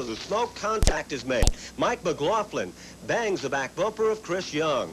of the smoke, contact is made. Mike McLaughlin bangs the back bumper of Chris Young.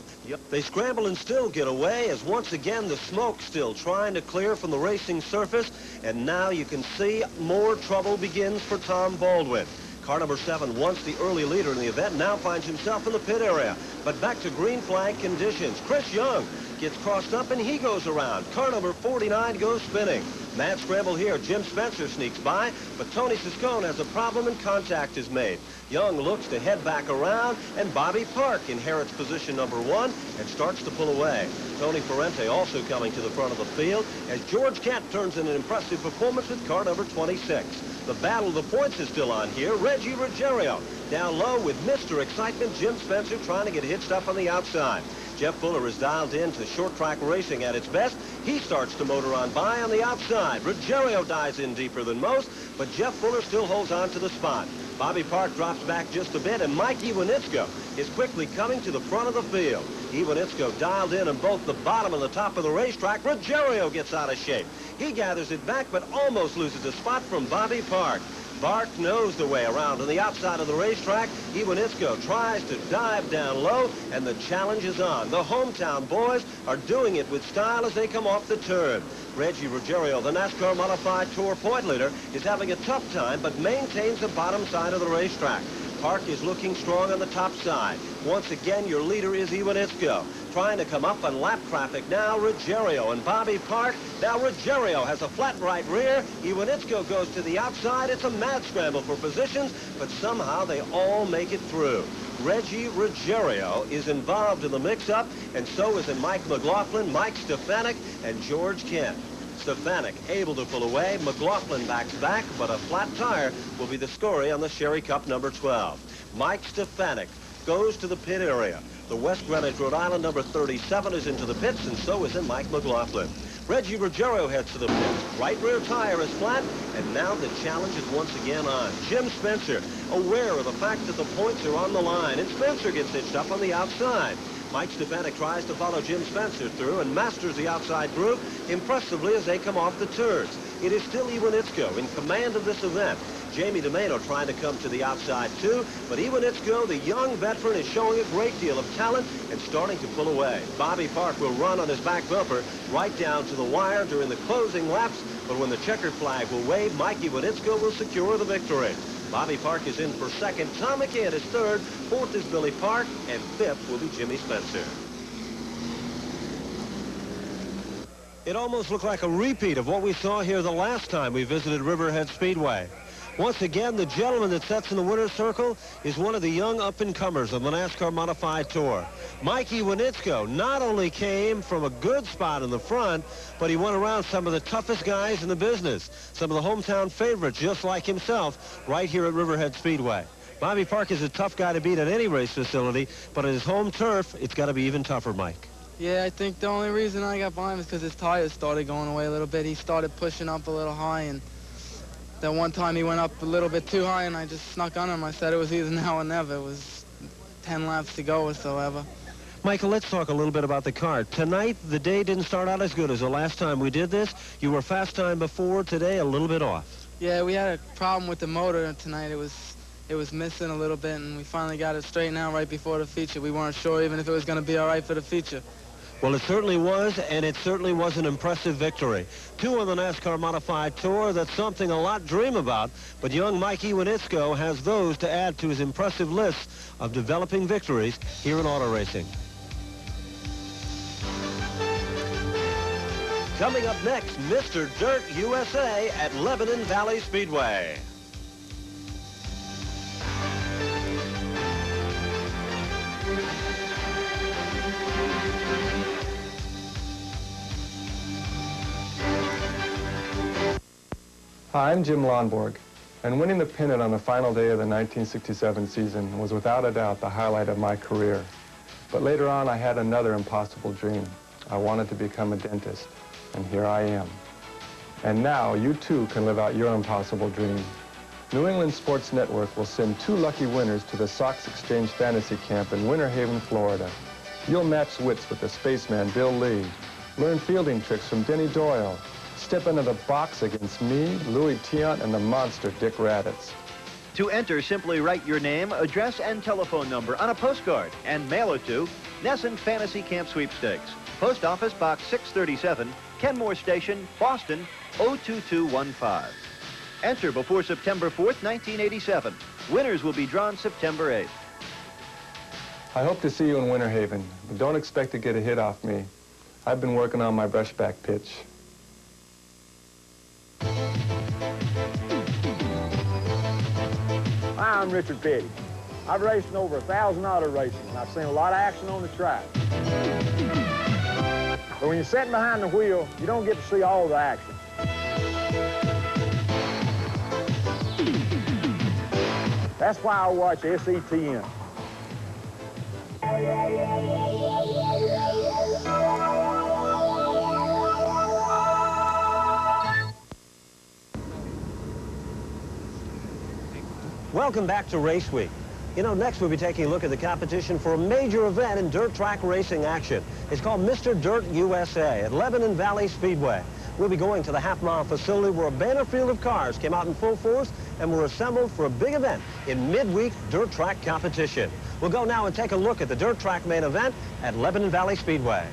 They scramble and still get away as once again the smoke still trying to clear from the racing surface. And now you can see more trouble begins for Tom Baldwin. Car number 7, once the early leader in the event, now finds himself in the pit area. But back to green flag conditions. Chris Young gets crossed up and he goes around. Car number 49 goes spinning. Mad scramble here. Jim Spencer sneaks by, but Tony Siscone has a problem and contact is made. Young looks to head back around, and Bobby Park inherits position number 1 and starts to pull away. Tony Ferrante also coming to the front of the field as George Kent turns in an impressive performance with car number 26. The battle of the points is still on here. Reggie Ruggiero down low with Mr. Excitement. Jim Spencer trying to get hitched up on the outside. Jeff Fuller is dialed into short track racing at its best. He starts to motor on by on the outside. Ruggiero dives in deeper than most, but Jeff Fuller still holds on to the spot. Bobby Park drops back just a bit, and Mike Iwanitzko is quickly coming to the front of the field. Iwanitzko dialed in on both the bottom and the top of the racetrack. Ruggiero gets out of shape. He gathers it back, but almost loses a spot from Bobby Park. Park knows the way around on the outside of the racetrack. Iwanitzko tries to dive down low, and the challenge is on. The hometown boys are doing it with style as they come off the turn. Reggie Ruggiero, the NASCAR Modified Tour point leader, is having a tough time, but maintains the bottom side of the racetrack. Park is looking strong on the top side. Once again, your leader is Iwanitzko. Trying to come up on lap traffic now, Ruggiero and Bobby Park. Now Ruggiero has a flat right rear. Iwanitzko goes to the outside. It's a mad scramble for positions, but somehow they all make it through. Reggie Ruggiero is involved in the mix-up, and so is Mike McLaughlin, Mike Stefanik, and George Kent. Stefanik able to pull away. McLaughlin backs back, but a flat tire will be the story on the Sherry Cup number 12. Mike Stefanik goes to the pit area. The West Greenwich, Rhode Island number 37 is into the pits, and so is Mike McLaughlin. Reggie Ruggiero heads to the pits. Right rear tire is flat, and now the challenge is once again on. Jim Spencer, aware of the fact that the points are on the line, and Spencer gets hitched up on the outside. Mike Stefanik tries to follow Jim Spencer through and masters the outside groove impressively as they come off the turns. It is still Iwanitzko in command of this event. Jamie DeMano trying to come to the outside too, but Iwanitzko, the young veteran, is showing a great deal of talent and starting to pull away. Bobby Park will run on his back bumper right down to the wire during the closing laps, but when the checkered flag will wave, Mike Iwanitzko will secure the victory. Bobby Park is in for second. Tom McKay is third. Fourth is Billy Park, and fifth will be Jimmy Spencer. It almost looked like a repeat of what we saw here the last time we visited Riverhead Speedway. Once again, the gentleman that sets in the winner's circle is one of the young up-and-comers of the NASCAR Modified Tour. Mike Iwanitzko not only came from a good spot in the front, but he went around some of the toughest guys in the business, some of the hometown favorites just like himself right here at Riverhead Speedway. Bobby Park is a tough guy to beat at any race facility, but at his home turf, it's got to be even tougher, Mike. Yeah, I think the only reason I got by him is because his tires started going away a little bit. He started pushing up a little high, and that one time he went up a little bit too high, and I just snuck on him. I said it was either now or never. It was 10 laps to go or so ever. Michael, let's talk a little bit about the car. Tonight, the day didn't start out as good as the last time we did this. You were fast time before. Today, a little bit off. Yeah, we had a problem with the motor tonight. It was missing a little bit, and we finally got it straightened out right before the feature. We weren't sure even if it was going to be all right for the feature. Well, it certainly was, and it certainly was an impressive victory. 2 on the NASCAR Modified Tour, that's something a lot to dream about, but young Mike Iwanitzko has those to add to his impressive list of developing victories here in auto racing. Coming up next, Mr. Dirt USA at Lebanon Valley Speedway. Hi, I'm Jim Lonborg, and winning the pennant on the final day of the 1967 season was without a doubt the highlight of my career. But later on, I had another impossible dream. I wanted to become a dentist, and here I am. And now, you too can live out your impossible dream. New England Sports Network will send 2 lucky winners to the Sox Exchange Fantasy Camp in Winter Haven, Florida. You'll match wits with the spaceman Bill Lee, learn fielding tricks from Denny Doyle, step into the box against me, Louis Tiant, and the monster Dick Raditz. To enter, simply write your name, address, and telephone number on a postcard and mail it to NESN Fantasy Camp Sweepstakes. Post Office Box 637, Kenmore Station, Boston, 02215. Enter before September 4th, 1987. Winners will be drawn September 8th. I hope to see you in Winter Haven, but don't expect to get a hit off me. I've been working on my brushback pitch. Hi, I'm Richard Petty. I've raced in over 1,000 auto races, and I've seen a lot of action on the track. But when you're sitting behind the wheel, you don't get to see all the action. That's why I watch SETN. Welcome back to Race Week. You know, next we'll be taking a look at the competition for a major event in dirt track racing action. It's called Mr. Dirt USA at Lebanon Valley Speedway. We'll be going to the half-mile facility where a banner field of cars came out in full force and were assembled for a big event in midweek dirt track competition. We'll go now and take a look at the dirt track main event at Lebanon Valley Speedway.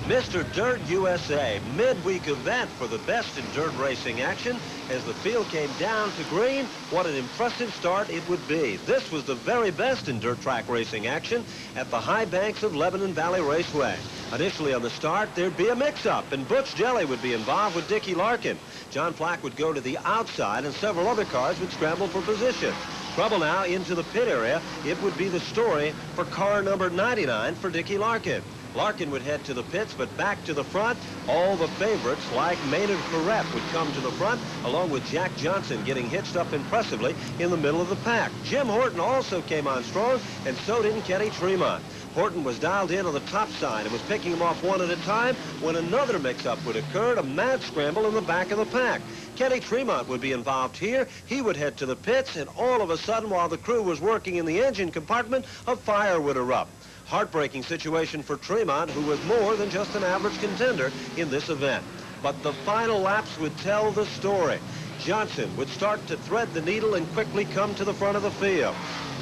Mr. Dirt USA, midweek event for the best in dirt racing action. As the field came down to green, what an impressive start it would be. This was the very best in dirt track racing action at the high banks of Lebanon Valley Raceway. Initially on the start, there'd be a mix-up, and Butch Jelly would be involved with Dickie Larkin. John Flack would go to the outside, and several other cars would scramble for position. Trouble now into the pit area. It would be the story for car number 99 for Dickie Larkin. Larkin would head to the pits, but back to the front, all the favorites like Maynard Corrett would come to the front, along with Jack Johnson getting hitched up impressively in the middle of the pack. Jim Horton also came on strong, and so did Kenny Tremont. Horton was dialed in on the top side and was picking them off one at a time when another mix-up would occur, a mad scramble in the back of the pack. Kenny Tremont would be involved here. He would head to the pits, and all of a sudden, while the crew was working in the engine compartment, a fire would erupt. Heartbreaking situation for Tremont, who was more than just an average contender in this event. But the final laps would tell the story. Johnson would start to thread the needle and quickly come to the front of the field.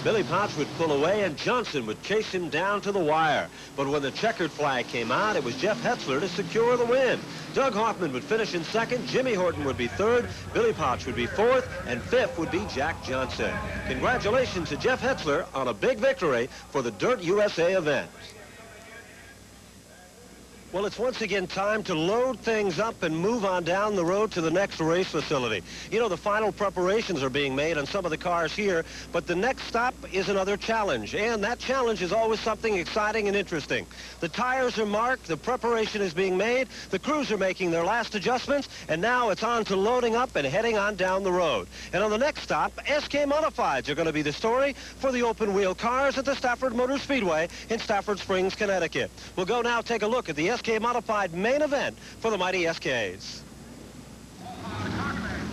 Billy Potts would pull away, and Johnson would chase him down to the wire. But when the checkered flag came out, it was Jeff Hetzler to secure the win. Doug Hoffman would finish in second, Jimmy Horton would be third, Billy Potts would be fourth, and fifth would be Jack Johnson. Congratulations to Jeff Hetzler on a big victory for the Dirt USA event. Well, it's once again time to load things up and move on down the road to the next race facility. You know, the final preparations are being made on some of the cars here, but the next stop is another challenge, and that challenge is always something exciting and interesting. The tires are marked, the preparation is being made, the crews are making their last adjustments, and now it's on to loading up and heading on down the road. And on the next stop, SK Modifieds are going to be the story for the open-wheel cars at the Stafford Motor Speedway in Stafford Springs, Connecticut. We'll go now take a look at the SK Modified main event for the mighty SKs.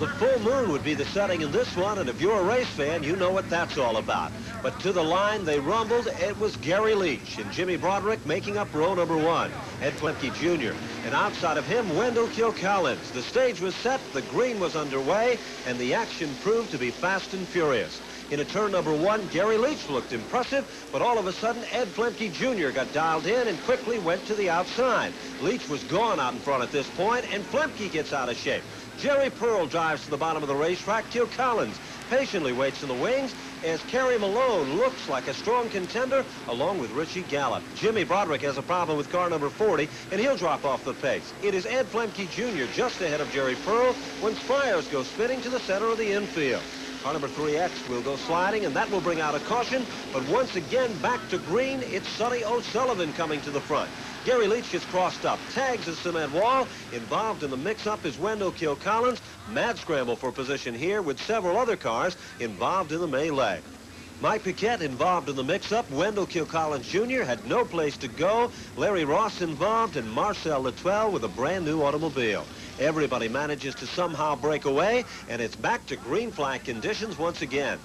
The full moon would be the setting in this one, and if you're a race fan, you know what that's all about. But to the line they rumbled. It was Gary Leach and Jimmy Broderick making up row number one. Ed Flemke Jr. And outside of him, Wendell Kilcollins. The stage was set, the green was underway, and the action proved to be fast and furious. Into turn number one, Gary Leach looked impressive, but all of a sudden, Ed Flemke Jr. got dialed in and quickly went to the outside. Leach was gone out in front at this point, and Flemke gets out of shape. Jerry Pearl drives to the bottom of the racetrack. Kilcollins patiently waits in the wings as Kerry Malone looks like a strong contender along with Richie Gallup. Jimmy Broderick has a problem with car number 40, and he'll drop off the pace. It is Ed Flemke Jr. just ahead of Jerry Pearl when Spires goes spinning to the center of the infield. Car number 3X will go sliding, and that will bring out a caution. But once again, back to green, it's Sonny O'Sullivan coming to the front. Gary Leach gets crossed up, tags the cement wall. Involved in the mix-up is Wendell Kilcollins. Mad scramble for position here with several other cars involved in the melee. Mike Piquet involved in the mix-up. Wendell Kilcollins Jr. had no place to go. Larry Ross involved, and Marcel Luttrell with a brand-new automobile. Everybody manages to somehow break away, and it's back to green flag conditions once again.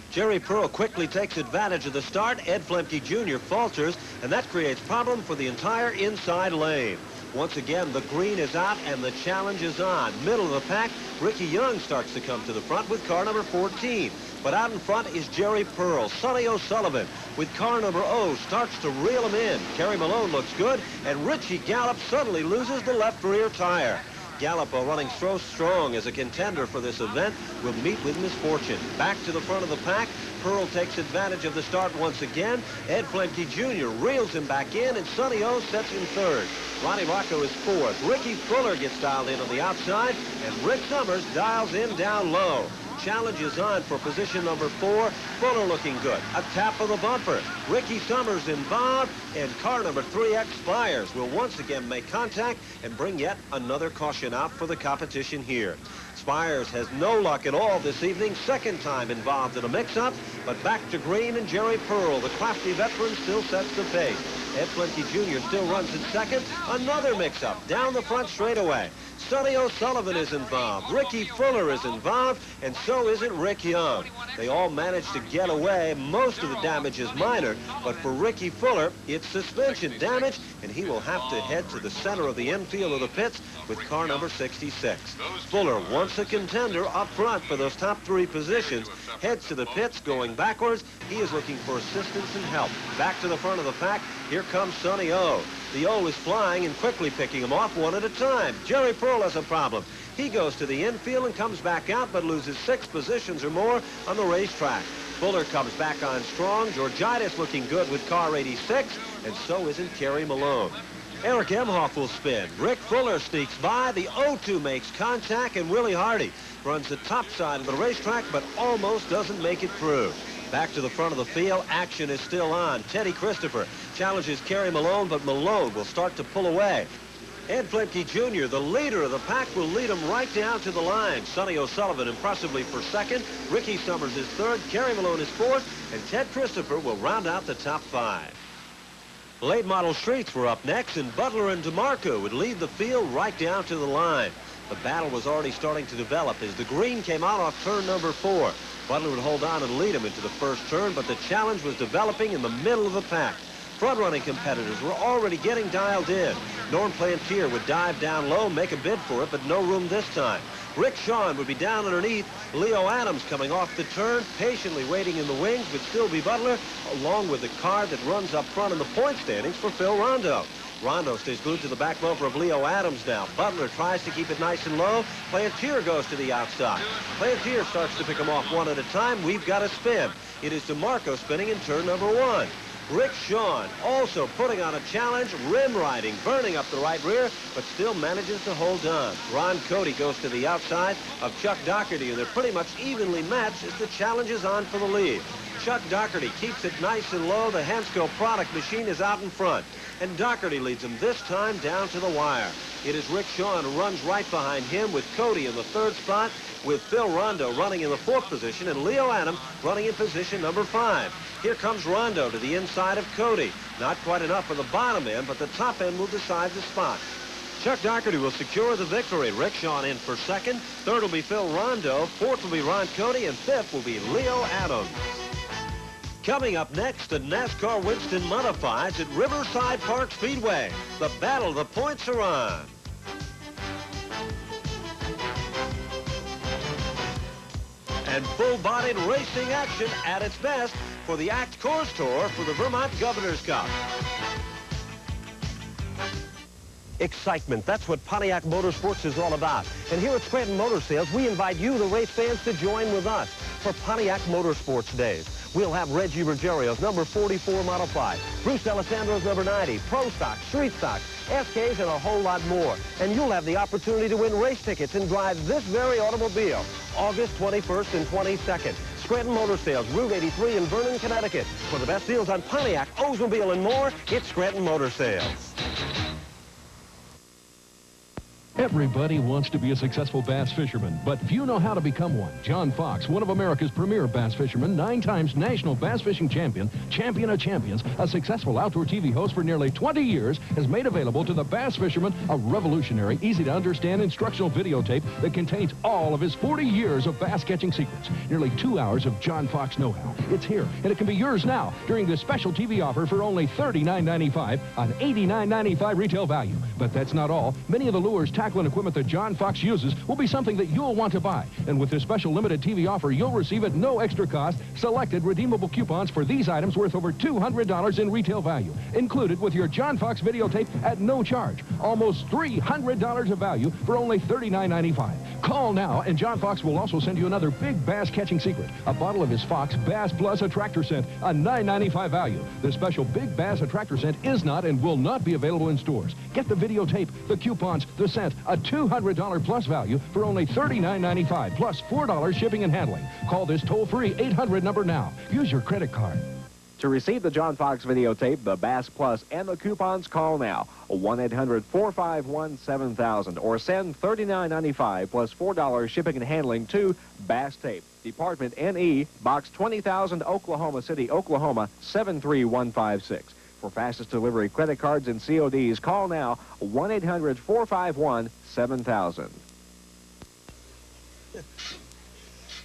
Jerry Pearl quickly takes advantage of the start. Ed Flemke Jr. falters, and that creates problem for the entire inside lane. Once again, the green is out and the challenge is on. Middle of the pack, Ricky Young starts to come to the front with car number 14. But out in front is Jerry Pearl. Sonny O'Sullivan with car number 0 starts to reel him in. Kerry Malone looks good, and Richie Gallup suddenly loses the left rear tire. Gallup, running so strong as a contender for this event, will meet with misfortune. Back to the front of the pack, Pearl takes advantage of the start once again. Ed Flemke Jr. reels him back in, and Sonny O sets him third. Ronnie Rocco is fourth. Ricky Fuller gets dialed in on the outside, and Rick Summers dials in down low. Challenge is on for position number 4. Fuller looking good. A tap of the bumper. Ricky Summers involved, and car number 3X Spires will once again make contact and bring yet another caution out for the competition here. Spires has no luck at all this evening. Second time involved in a mix-up, but back to green, and Jerry Pearl, the crafty veteran, still sets the pace. Ed Flemke Jr. still runs in second. Another mix-up down the front straightaway. Sonny O'Sullivan is involved. Ricky Fuller is involved, and so isn't Rick Young. They all managed to get away. Most of the damage is minor, but for Ricky Fuller, it's suspension damage, and he will have to head to the center of the infield of the pits with car number 66. Fuller, once a contender up front for those top 3 positions, heads to the pits going backwards. He is looking for assistance and help. Back to the front of the pack, here comes Sonny O. The O is flying and quickly picking him off one at a time. Jerry Pearl has a problem. He goes to the infield and comes back out, but loses 6 positions or more on the racetrack. Fuller comes back on strong. Georgitis looking good with car 86, and so isn't Kerry Malone. Eric Emhoff will spin. Rick Fuller sneaks by. The O2 makes contact, and Willie Hardy runs the top side of the racetrack, but almost doesn't make it through. Back to the front of the field, action is still on. Teddy Christopher challenges Kerry Malone, but Malone will start to pull away. Ed Flemke Jr., the leader of the pack, will lead him right down to the line. Sonny O'Sullivan impressively for second. Ricky Summers is third. Kerry Malone is fourth. And Ted Christopher will round out the top 5. Late model streets were up next, and Butler and DeMarco would lead the field right down to the line. The battle was already starting to develop as the green came out off turn number 4. Butler would hold on and lead him into the first turn, but the challenge was developing in the middle of the pack. Front-running competitors were already getting dialed in. Norm Plantier would dive down low, make a bid for it, but no room this time. Rick Shawn would be down underneath. Leo Adams coming off the turn, patiently waiting in the wings would still be Butler, along with the car that runs up front in the point standings for Phil Rondo. Rondo stays glued to the back bumper of Leo Adams now. Butler tries to keep it nice and low. Plantier goes to the outside. Plantier starts to pick him off one at a time. We've got a spin. It is DeMarco spinning in turn number 1. Rick Shawn also putting on a challenge, rim riding, burning up the right rear, but still manages to hold on. Ron Cody goes to the outside of Chuck Doherty, and they're pretty much evenly matched as the challenge is on for the lead. Chuck Doherty keeps it nice and low. The Hansco product machine is out in front, and Doherty leads him this time down to the wire. It is Rick Shawn who runs right behind him with Cody in the 3rd spot, with Phil Rondo running in the 4th position and Leo Adams running in position number 5. Here comes Rondo to the inside of Cody. Not quite enough for the bottom end, but the top end will decide the spot. Chuck Doherty will secure the victory. Rick Shawn in for second. Third will be Phil Rondo. Fourth will be Ron Cody, and fifth will be Leo Adams. Coming up next, the NASCAR Winston Modifieds at Riverside Park Speedway. The battle of the points are on. And full-bodied racing action at its best for the ACT Course Tour for the Vermont Governor's Cup. Excitement, that's what Pontiac Motorsports is all about. And here at Scranton Motor Sales, we invite you, the race fans, to join with us for Pontiac Motorsports Days. We'll have Reggie Ruggerio's number 44 Modified, Bruce Alessandro's number 90, Pro Stock, Street Stock, SKs, and a whole lot more. And you'll have the opportunity to win race tickets and drive this very automobile August 21st and 22nd. Scranton Motor Sales, Route 83 in Vernon, Connecticut. For the best deals on Pontiac, Oldsmobile, and more, it's Scranton Motor Sales. Everybody wants to be a successful bass fisherman, but few know how to become one. John Fox, one of America's premier bass fishermen, 9 times national bass fishing champion, champion of champions, a successful outdoor TV host for nearly 20 years, has made available to the bass fisherman a revolutionary, easy-to-understand instructional videotape that contains all of his 40 years of bass catching secrets. Nearly 2 hours of John Fox know-how. It's here, and it can be yours now during this special TV offer for only $39.95 on $89.95 retail value. But that's not all. Many of the lures, tackle, and equipment that John Fox uses will be something that you'll want to buy. And with this special limited TV offer, you'll receive at no extra cost selected redeemable coupons for these items worth over $200 in retail value, included with your John Fox videotape at no charge. Almost $300 of value for only $39.95. Call now, and John Fox will also send you another big bass catching secret, a bottle of his Fox Bass Plus Attractor Scent, a $9.95 value. This special big bass attractor scent is not and will not be available in stores. Get the videotape, the coupons, the scent, a $200 plus value for only $39.95 plus $4 shipping and handling. Call this toll-free 800 number now. Use your credit card. To receive the John Fox videotape, the Bass Plus, and the coupons, call now. 1-800-451-7000 or send $39.95 plus $4 shipping and handling to Bass Tape, Department NE, Box 20,000, Oklahoma City, Oklahoma 73156. For fastest delivery credit cards and CODs, call now 1-800-451-7000.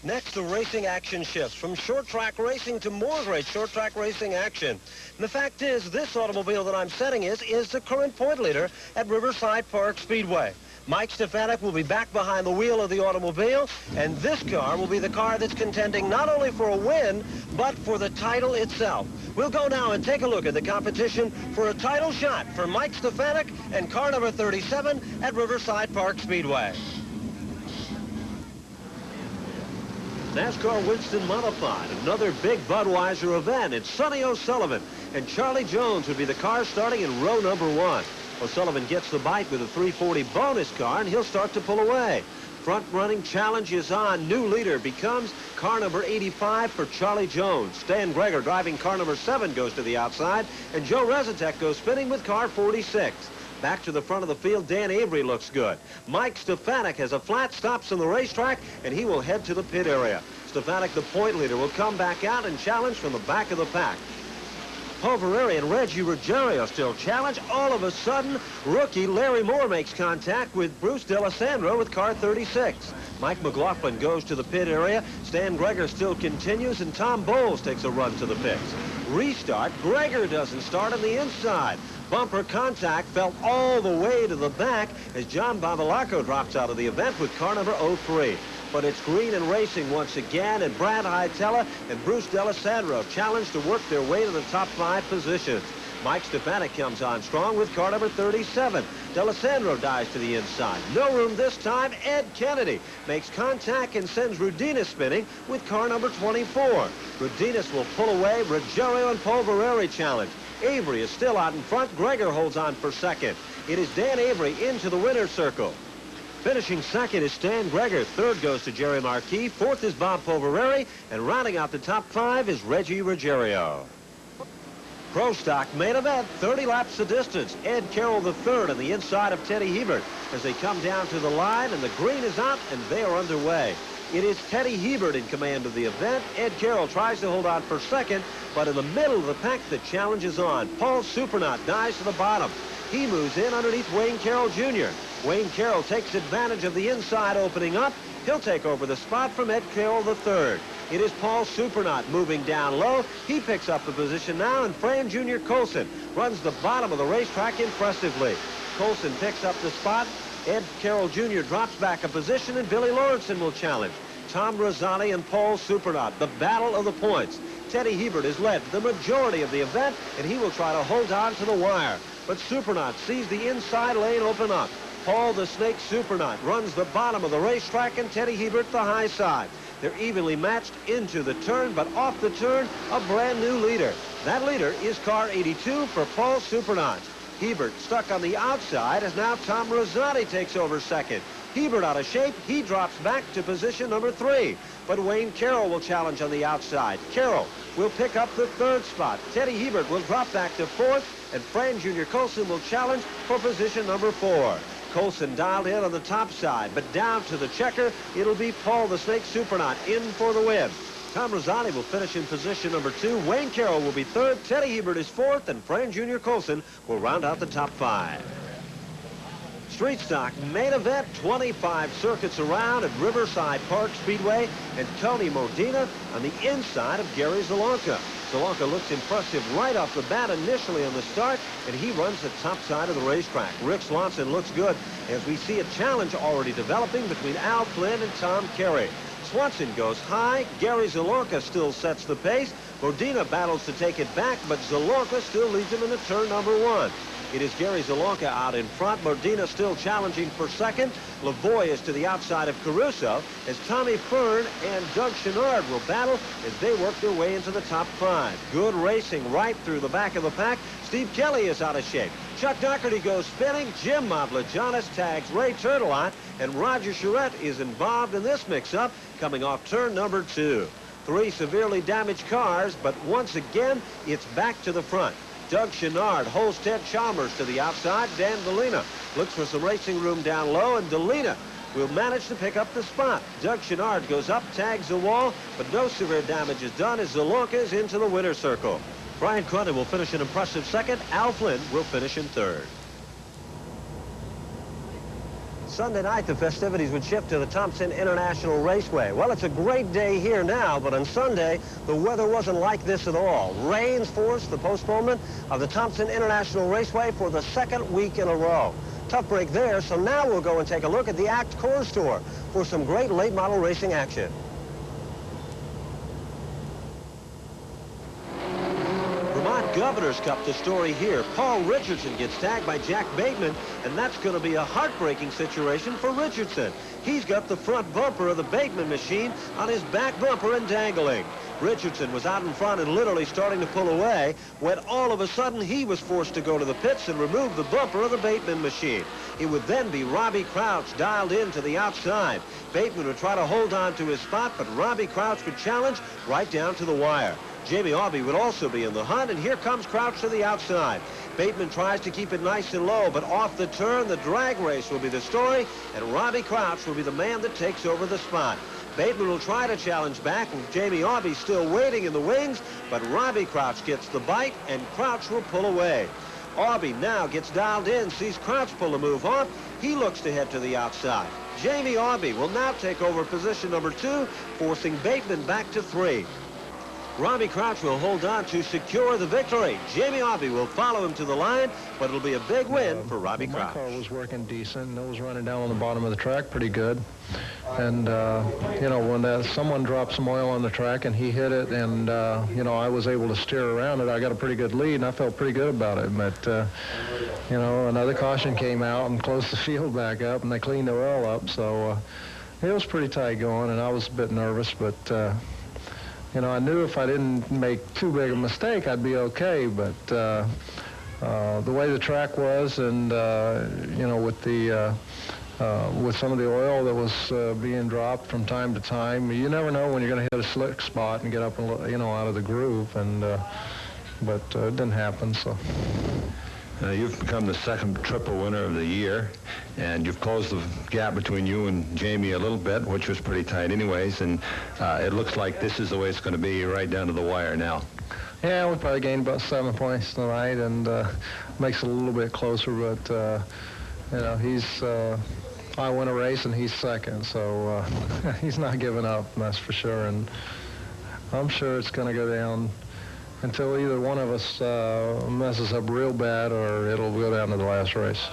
Next, the racing action shifts from short track racing to more great short track racing action. And the fact is, this automobile that I'm setting is the current point leader at Riverside Park Speedway. Mike Stefanik will be back behind the wheel of the automobile, and this car will be the car that's contending not only for a win, but for the title itself. We'll go now and take a look at the competition for a title shot for Mike Stefanik and car number 37 at Riverside Park Speedway. NASCAR Winston Modified, another big Budweiser event. It's Sonny O'Sullivan and Charlie Jones would be the cars starting in row number 1. O'Sullivan gets the bite with a 340 bonus car, and he'll start to pull away. Front-running challenge is on. New leader becomes car number 85 for Charlie Jones. Stan Greger driving car number 7 goes to the outside, and Joe Rezatek goes spinning with car 46. Back to the front of the field, Dan Avery looks good. Mike Stefanik has a flat, stops on the racetrack, and he will head to the pit area. Stefanik, the point leader, will come back out and challenge from the back of the pack. Pulvereri and Reggie Ruggiero still challenge. All of a sudden, rookie Larry Moore makes contact with Bruce D'Alessandro with car 36. Mike McLaughlin goes to the pit area. Stan Greger still continues, and Tom Bowles takes a run to the pits. Restart. Greger doesn't start on the inside. Bumper contact fell all the way to the back as John Babalacco drops out of the event with car number 03. But it's green and racing once again, and Brad Hietala and Bruce D'Alessandro challenge to work their way to the top 5 positions. Mike Stefanik comes on strong with car number 37. D'Alessandro dives to the inside. No room this time. Ed Kennedy makes contact and sends Rudina spinning with car number 24. Rudinas will pull away. Ruggiero and Pulvereri challenge. Avery is still out in front. Greger holds on for second. It is Dan Avery into the winner's circle. Finishing second is Stan Greger. Third goes to Jerry Marquis. Fourth is Bob Pulvereri. And rounding out the top 5 is Reggie Ruggiero. Pro Stock main event, 30 laps the distance. Ed Carroll III on the inside of Teddy Hebert as they come down to the line, and the green is out, and they are underway. It is Teddy Hebert in command of the event. Ed Carroll tries to hold on for second, but in the middle of the pack, the challenge is on. Paul Supernaut dives to the bottom. He moves in underneath Wayne Carroll Jr. Wayne Carroll takes advantage of the inside opening up. He'll take over the spot from Ed Carroll III. It is Paul Supernaut moving down low. He picks up the position now, and Fran Jr. Colson runs the bottom of the racetrack impressively. Colson picks up the spot. Ed Carroll Jr. drops back a position, and Billy Lawrenson will challenge. Tom Rosani and Paul Supernaut, the battle of the points. Teddy Hebert has led the majority of the event, and he will try to hold on to the wire. But Supernaut sees the inside lane open up. Paul the Snake Supernaut runs the bottom of the racetrack, and Teddy Hebert the high side. They're evenly matched into the turn, but off the turn, a brand new leader. That leader is car 82 for Paul Supernaut. Hebert stuck on the outside as now Tom Rosati takes over second. Hebert out of shape. He drops back to position number 3. But Wayne Carroll will challenge on the outside. Carroll will pick up the 3rd spot. Teddy Hebert will drop back to 4th, and Fran Jr. Colson will challenge for position number 4. Colson dialed in on the top side, but down to the checker, it'll be Paul the Snake Supernaut in for the win. Tom Rosani will finish in position number 2. Wayne Carroll will be 3rd. Teddy Hebert is 4th, and Fran Jr. Colson will round out the top 5. Street stock main event, 25 circuits around at Riverside Park Speedway, and Tony Modena on the inside of Gary Zalonka. Zalonka looks impressive right off the bat initially on the start, and he runs the top side of the racetrack. Rick Swanson looks good as we see a challenge already developing between Al Flynn and Tom Carey. Swanson goes high. Gary Zalonka still sets the pace. Modena battles to take it back, but Zalonka still leads him into turn number 1. It is Gary Zalonka out in front. Modena still challenging for second. Lavoie is to the outside of Caruso as Tommy Fern and Doug Chenard will battle as they work their way into the top 5. Good racing right through the back of the pack. Steve Kelly is out of shape. Chuck Doherty goes spinning. Jim Mavlajanis tags Ray Turtelot, and Roger Charette is involved in this mix-up coming off turn number 2. 3 severely damaged cars, but once again, it's back to the front. Doug Chenard holds Ted Chalmers to the outside. Dan Delina looks for some racing room down low, and Delina will manage to pick up the spot. Doug Chenard goes up, tags the wall, but no severe damage is done as Zalonka is into the winner's circle. Brian Cronin will finish an impressive 2nd. Al Flynn will finish in 3rd. Sunday night, the festivities would shift to the Thompson International Raceway. Well, it's a great day here now, but on Sunday, the weather wasn't like this at all. Rains forced the postponement of the Thompson International Raceway for the 2nd week in a row. Tough break there, so now we'll go and take a look at the ACT Core Store for some great late model racing action. Governor's Cup, the story here. Paul Richardson gets tagged by Jack Bateman, and that's going to be a heartbreaking situation for Richardson. He's got the front bumper of the Bateman machine on his back bumper and dangling. Richardson was out in front and literally starting to pull away when all of a sudden he was forced to go to the pits and remove the bumper of the Bateman machine. It would then be Robbie Crouch dialed in to the outside. Bateman would try to hold on to his spot, but Robbie Crouch would challenge right down to the wire. Jamie Aubie would also be in the hunt, and here comes Crouch to the outside. Bateman tries to keep it nice and low, but off the turn, the drag race will be the story, and Robbie Crouch will be the man that takes over the spot. Bateman will try to challenge back, and Jamie Aubie still waiting in the wings, but Robbie Crouch gets the bite, and Crouch will pull away. Aubie now gets dialed in, sees Crouch pull a move off. He looks to head to the outside. Jamie Aubie will now take over position number 2, forcing Bateman back to 3. Robbie Crouch will hold on to secure the victory. Jamie Aubie will follow him to the line, but it'll be a big win for Robbie Crouch. My car was working decent. It was running down on the bottom of the track pretty good. And, you know, when someone dropped some oil on the track and he hit it and, you know, I was able to steer around it, I got a pretty good lead and I felt pretty good about it. But, you know, another caution came out and closed the field back up and they cleaned the oil up. So it was pretty tight going and I was a bit nervous, but... you know, I knew if I didn't make too big a mistake, I'd be okay. But the way the track was, and you know, with some of the oil that was being dropped from time to time, you never know when you're going to hit a slick spot and get up, and, you know, out of the groove. And but it didn't happen. So. You've become the 2nd triple winner of the year, and you've closed the gap between you and Jamie a little bit, which was pretty tight anyways, and it looks like this is the way it's going to be right down to the wire now. Yeah, we probably gained about 7 points tonight, and makes it a little bit closer, but, you know, I win a race and he's 2nd, so he's not giving up, that's for sure, and I'm sure it's going to go down until either one of us messes up real bad or it'll go down to the last race.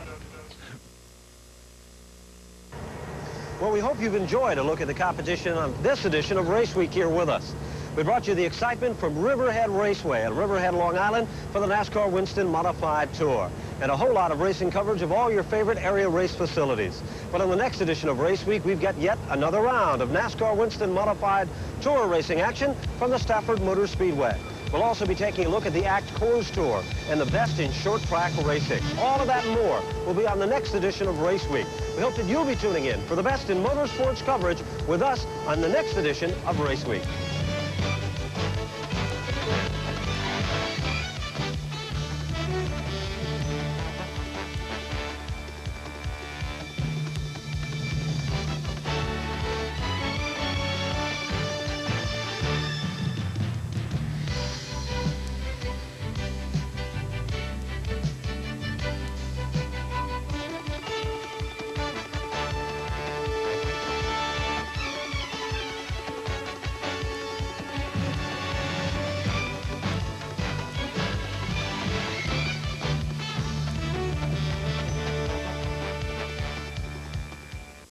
Well, we hope you've enjoyed a look at the competition on this edition of Race Week here with us. We brought you the excitement from Riverhead Raceway at Riverhead, Long Island for the NASCAR Winston Modified Tour, and a whole lot of racing coverage of all your favorite area race facilities. But on the next edition of Race Week, we've got yet another round of NASCAR Winston Modified Tour racing action from the Stafford Motor Speedway. We'll also be taking a look at the ACT Coors Tour and the best in short track racing. All of that and more will be on the next edition of Race Week. We hope that you'll be tuning in for the best in motorsports coverage with us on the next edition of Race Week.